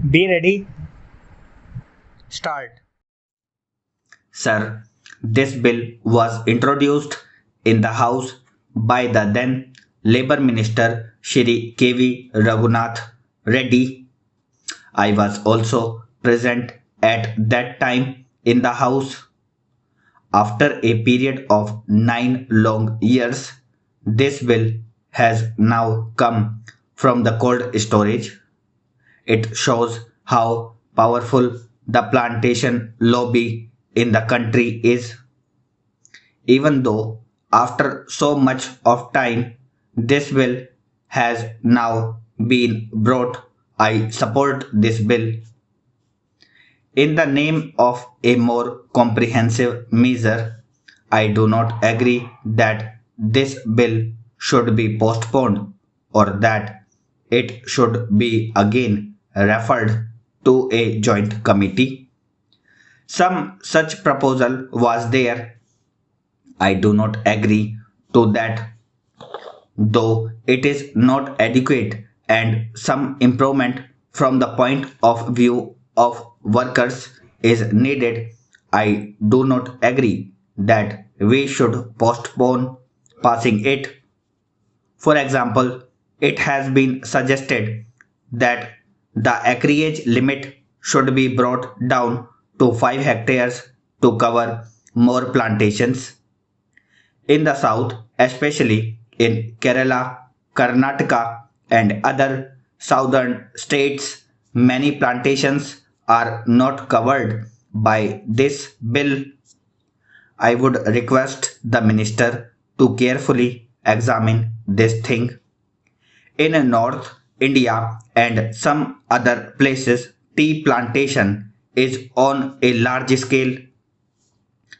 Be ready. Start. Sir, this bill was introduced in the House by the then Labour Minister Shri K.V. Raghunath Reddy. I was also present at that time in the House. After a period of 9 long years, this bill has now come from the cold storage. It shows how powerful the plantation lobby in the country is. Even though after so much of time this bill has now been brought, I support this bill. In the name of a more comprehensive measure, I do not agree that this bill should be postponed or that it should be again referred to a joint committee. Some such proposal was there. I do not agree to that, though it is not adequate and some improvement from the point of view of workers is needed. I do not agree that we should postpone passing it. For example, it has been suggested that the acreage limit should be brought down to 5 hectares to cover more plantations. In the south, especially in Kerala, Karnataka, and other southern states, many plantations are not covered by this bill. I would request the minister to carefully examine this thing. In North India and some other places, tea plantation is on a large scale,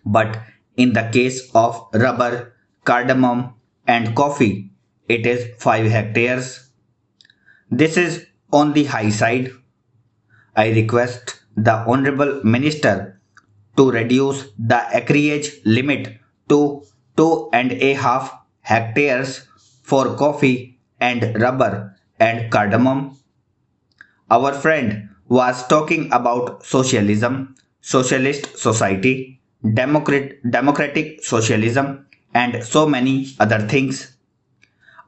but in the case of rubber, cardamom, and coffee, it is 5 hectares. This is on the high side. I request the Honorable Minister to reduce the acreage limit to 2.5 hectares for coffee and rubber and cardamom. Our friend was talking about socialism, socialist society, democratic socialism, and so many other things.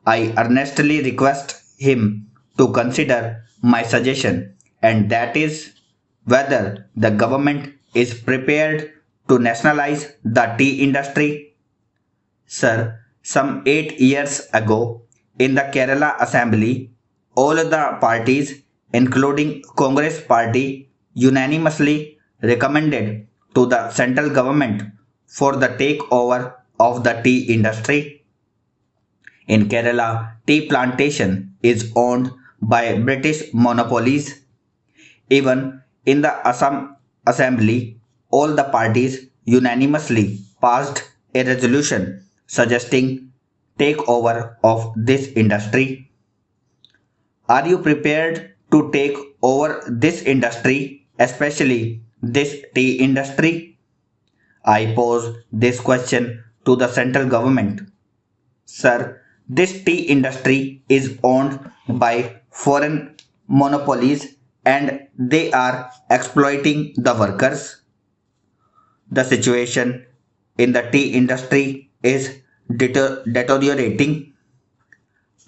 I earnestly request him to consider my suggestion, and that is whether the government is prepared to nationalize the tea industry. Sir, some 8 years ago, in the Kerala Assembly, all the parties, including Congress Party, unanimously recommended to the central government for the takeover of the tea industry. In Kerala, tea plantation is owned by British monopolies. Even in the Assam Assembly, all the parties unanimously passed a resolution suggesting takeover of this industry. Are you prepared to take over this industry, especially this tea industry? I pose this question to the central government. Sir, this tea industry is owned by foreign monopolies and they are exploiting the workers. The situation in the tea industry is deteriorating.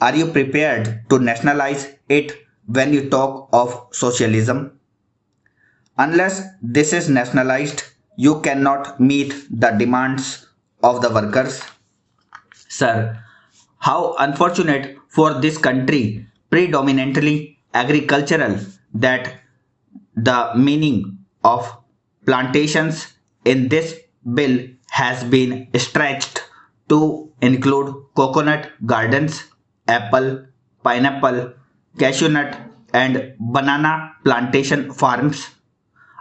Are you prepared to nationalize it when you talk of socialism? Unless this is nationalized, you cannot meet the demands of the workers. Sir, how unfortunate for this country, predominantly agricultural, that the meaning of plantations in this bill has been stretched to include coconut gardens, apple, pineapple, cashew nut, and banana plantation farms.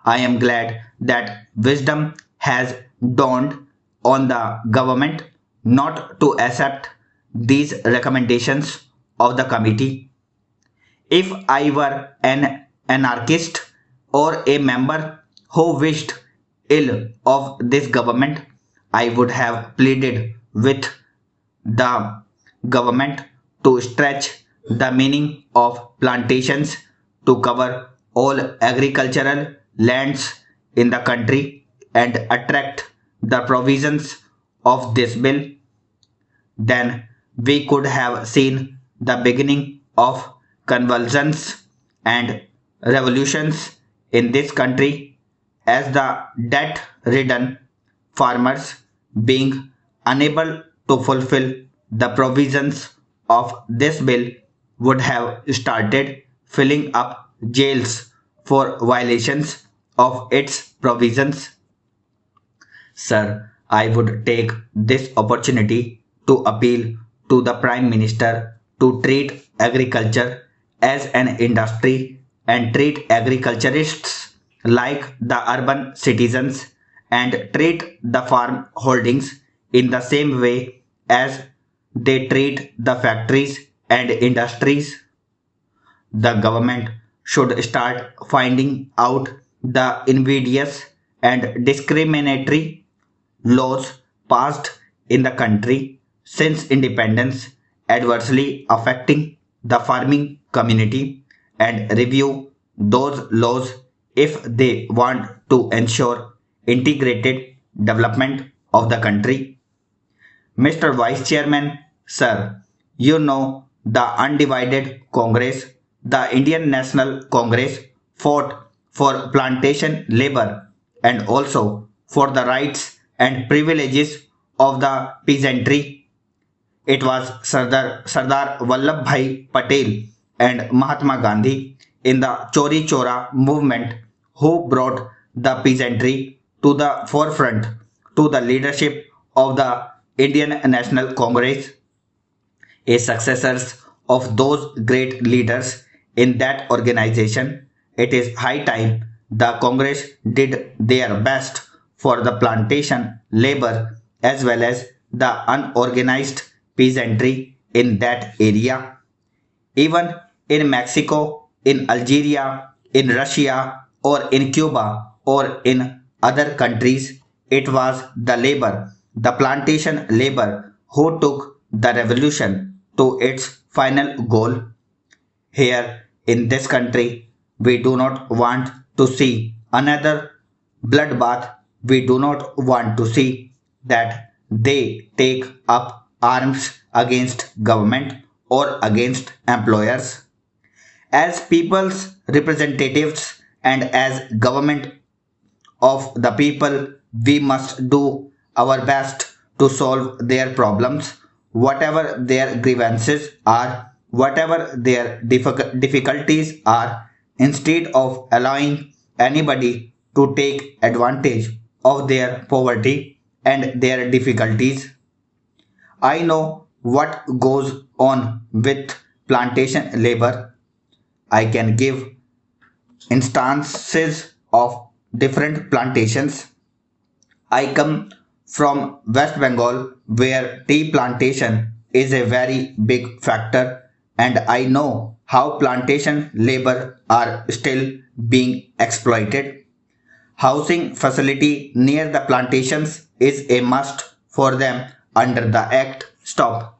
I am glad that wisdom has dawned on the government not to accept these recommendations of the committee. If I were an anarchist or a member who wished ill of this government, I would have pleaded with the government to stretch the meaning of plantations to cover all agricultural lands in the country and attract the provisions of this bill, then we could have seen the beginning of convulsions and revolutions in this country as the debt ridden farmers being unable to fulfill the provisions of this bill would have started filling up jails for violations of its provisions. Sir, I would take this opportunity to appeal to the Prime Minister to treat agriculture as an industry and treat agriculturists like the urban citizens and treat the farm holdings in the same way as they treat the factories and industries. The government should start finding out the invidious and discriminatory laws passed in the country since independence adversely affecting the farming community and review those laws if they want to ensure integrated development of the country. Mr. Vice Chairman, sir, you know the undivided Congress, the Indian National Congress fought for plantation labor and also for the rights and privileges of the peasantry. It was Sardar Vallabhbhai Patel and Mahatma Gandhi in the Chori Chora movement who brought the peasantry to the forefront to the leadership of the Indian National Congress, a successors of those great leaders in that organization. It is high time the Congress did their best for the plantation labor as well as the unorganized peasantry in that area. Even in Mexico, in Algeria, in Russia, or in Cuba, or in other countries, it was the labor, the plantation labor, who took the revolution to its final goal. Here in this country, we do not want to see another bloodbath. We do not want to see that they take up arms against government or against employers. As people's representatives and as government of the people, we must do our best to solve their problems, whatever their grievances are, whatever their difficulties are, instead of allowing anybody to take advantage of their poverty and their difficulties. I know what goes on with plantation labor. I can give instances of different plantations. I come from West Bengal where tea plantation is a very big factor and I know how plantation labor are still being exploited. Housing facility near the plantations is a must for them under the Act. Stop.